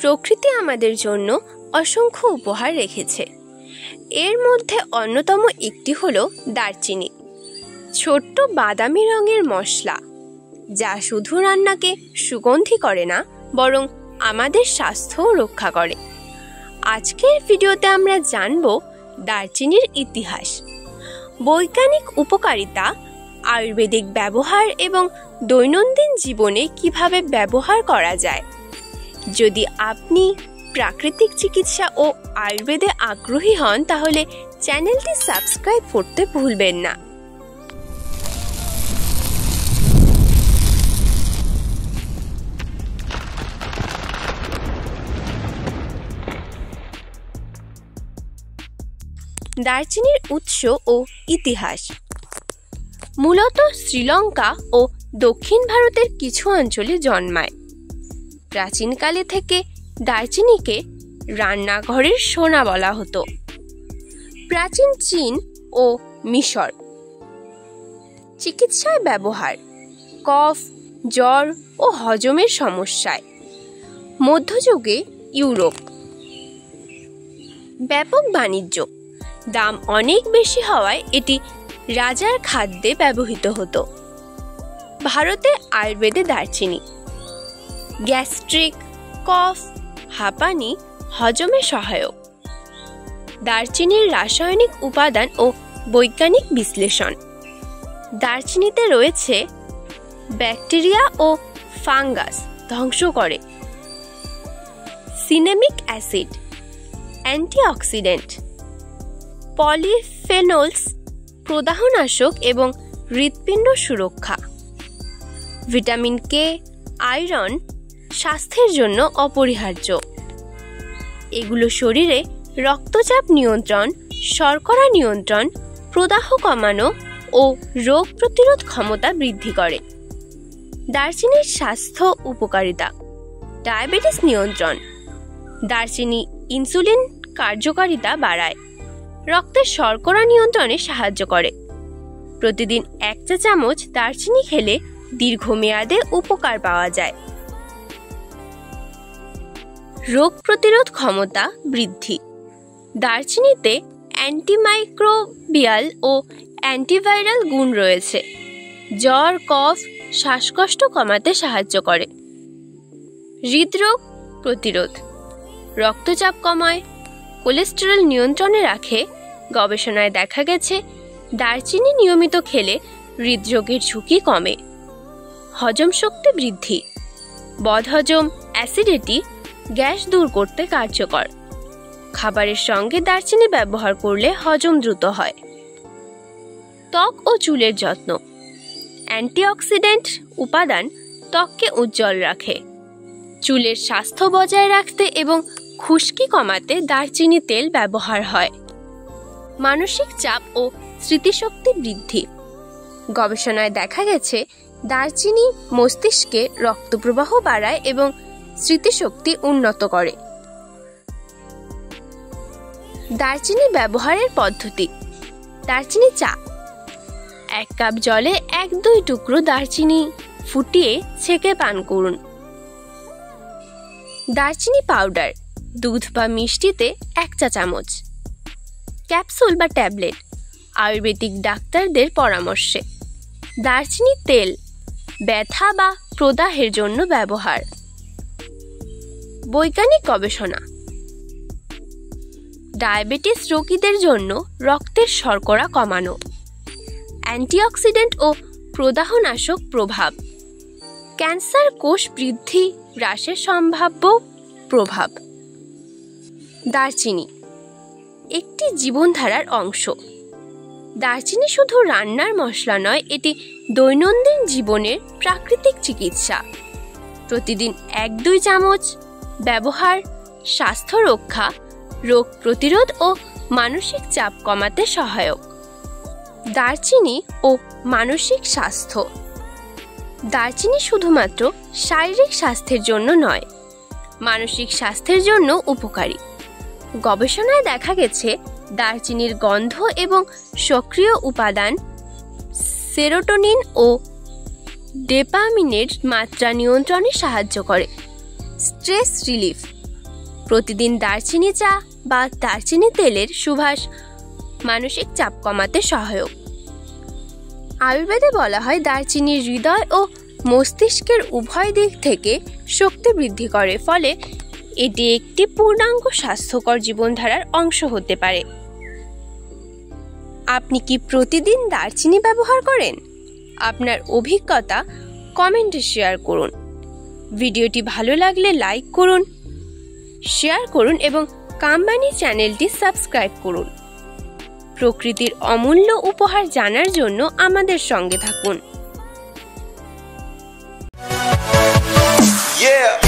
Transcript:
প্রকৃতি আমাদের জন্য অসংখ্য উপহার রেখেছে। এর মধ্যে অন্যতম একটি হলো দারচিনি, ছোট্ট বাদামি রঙের মশলা, যা শুধু রান্নাকে সুগন্ধি করে না, বরং আমাদের স্বাস্থ্যও রক্ষা করে। আজকের ভিডিওতে আমরা জানব দারচিনির ইতিহাস, বৈজ্ঞানিক উপকারিতা, আয়ুর্বেদিক ব্যবহার এবং দৈনন্দিন জীবনে কিভাবে ব্যবহার করা যায়। যদি আপনি প্রাকৃতিক চিকিৎসা ও আয়ুর্বেদে আগ্রহী হন তাহলে চ্যানেলটি সাবস্ক্রাইব করতে ভুলবেন না। দারচিনির উৎস ও ইতিহাস মূলত শ্রীলঙ্কা ও দক্ষিণ ভারতের কিছু অঞ্চলে জন্মায়। প্রাচীনকালে থেকে দারচিনিকে রান্নাঘরের সোনা বলা হতো। প্রাচীন চীন ও মিশর। চিকিৎসায় ব্যবহার: কফ, জ্বর ও হজমের সমস্যায়। মধ্যযুগে ইউরোপ। ব্যাপক বাণিজ্য, দাম অনেক বেশি হওয়ায় এটি রাজার খাদ্যে ব্যবহৃত হতো। ভারতে আয়ুর্বেদে দারচিনি গ্যাস্ট্রিক, কফ, হাঁপানি, হজমে সহায়ক। দারচিনির রাসায়নিক উপাদান ও বৈজ্ঞানিক বিশ্লেষণ: দারচিনিতে রয়েছে ব্যাকটেরিয়া ও ফাঙ্গাস ধ্বংস করে। সিনেমিক অ্যাসিড, অ্যান্টিঅক্সিডেন্ট। পলিফেনলস, প্রদাহনাশক এবং হৃৎপিণ্ড সুরক্ষা। ভিটামিন কে, আয়রন, স্বাস্থ্যের জন্য অপরিহার্য। এগুলো শরীরে রক্তচাপ নিয়ন্ত্রণ, শর্করা নিয়ন্ত্রণ, প্রদাহ কমানো ও রোগ প্রতিরোধ ক্ষমতা বৃদ্ধি করে। দারচিনির স্বাস্থ্য উপকারিতা: ডায়াবেটিস নিয়ন্ত্রণ। দারচিনি ইনসুলিন কার্যকারিতা বাড়ায়, রক্তের শর্করা নিয়ন্ত্রণে সাহায্য করে। প্রতিদিন 1 চা চামচ দারচিনি খেলে দীর্ঘমেয়াদে উপকার পাওয়া যায়। রোগ প্রতিরোধ ক্ষমতা বৃদ্ধি: দারচিনিতে অ্যান্টিমাইক্রোবিয়াল ও অ্যান্টিভাইরাল গুণ রয়েছে, জ্বর, কফ, শ্বাসকষ্ট কমাতে সাহায্য করে। হৃদরোগ প্রতিরোধ: রক্তচাপ কমায়, কোলেস্টেরল নিয়ন্ত্রণে রাখে। গবেষণায় দেখা গেছে দারচিনি নিয়মিত খেলে হৃদরোগের ঝুঁকি কমে। হজম শক্তি বৃদ্ধি: বদহজম, অ্যাসিডিটি, গ্যাস দূর করতে কার্যকর। খাবারের সঙ্গে দারচিনি ব্যবহার করলে হজম দ্রুত হয়। ত্বক ও চুলের যত্ন: অ্যান্টিঅক্সিডেন্ট উপাদান ত্বককে উজ্জ্বল রাখে। চুলের স্বাস্থ্য বজায় রাখতে এবং খুশকি কমাতে দারচিনি তেল ব্যবহার হয়। মানসিক চাপ ও স্মৃতিশক্তি বৃদ্ধি: গবেষণায় দেখা গেছে দারচিনি মস্তিষ্কে রক্তপ্রবাহ বাড়ায় এবং স্মৃতিশক্তি উন্নত করে। দারচিনি ব্যবহারের পদ্ধতি: দারচিনি চা: 1 কাপ জলে 1-2 টুকরো দারচিনি ফুটিয়ে ছেঁকে পান করুন। দারচিনি পাউডার: দুধ বা মিষ্টিতে 1 চা চামচ। ক্যাপসুল বা ট্যাবলেট: আয়ুর্বেদিক ডাক্তারদের পরামর্শে। দারচিনি তেল: ব্যথা বা প্রদাহের জন্য ব্যবহার। বৈজ্ঞানিক গবেষণা: ডায়াবেটিস রোগীদের জন্য রক্তের শর্করা কমানো। অ্যান্টিঅক্সিডেন্ট ও প্রদাহনাশক প্রভাব। ক্যান্সার কোষ বৃদ্ধি হ্রাসের সম্ভাব্য প্রভাব। দারচিনি একটি জীবনধারার অংশ। দারচিনি শুধু রান্নার মশলা নয়, এটি দৈনন্দিন জীবনের প্রাকৃতিক চিকিৎসা। প্রতিদিন 1-2 চামচ ব্যবহার স্বাস্থ্য রক্ষা, রোগ প্রতিরোধ ও মানসিক চাপ কমাতে সহায়ক। দারচিনি ও মানসিক স্বাস্থ্য: দারচিনি শুধুমাত্র শারীরিক স্বাস্থ্যের জন্য নয়, মানসিক স্বাস্থ্যের জন্য উপকারী। গবেষণায় দেখা গেছে দারচিনির গন্ধ এবং সক্রিয় উপাদান সেরোটোনিন ও ডোপামিনের মাত্রা নিয়ন্ত্রণে সাহায্য করে। স্ট্রেস রিলিফ: প্রতিদিন দারচিনি চা বা দারচিনি তেলের সুবাস মানসিক চাপ কমাতে সহায়ক। আয়ুর্বেদে বলা হয় দারচিনি হৃদয় ও মস্তিষ্কের উভয় দিক থেকে শক্তি বৃদ্ধি করে, ফলে এটি একটি পূর্ণাঙ্গ স্বাস্থ্যকর জীবনধারার অংশ হতে পারে। আপনি কি প্রতিদিন দারচিনি ব্যবহার করেন? আপনার অভিজ্ঞতা কমেন্টে শেয়ার করুন। ভিডিওটি ভালো লাগলে লাইক করুন, শেয়ার করুন এবং কামবানি চ্যানেলটি সাবস্ক্রাইব করুন। প্রকৃতির অমূল্য উপহার জানার জন্য আমাদের সঙ্গে থাকুন। Yeah.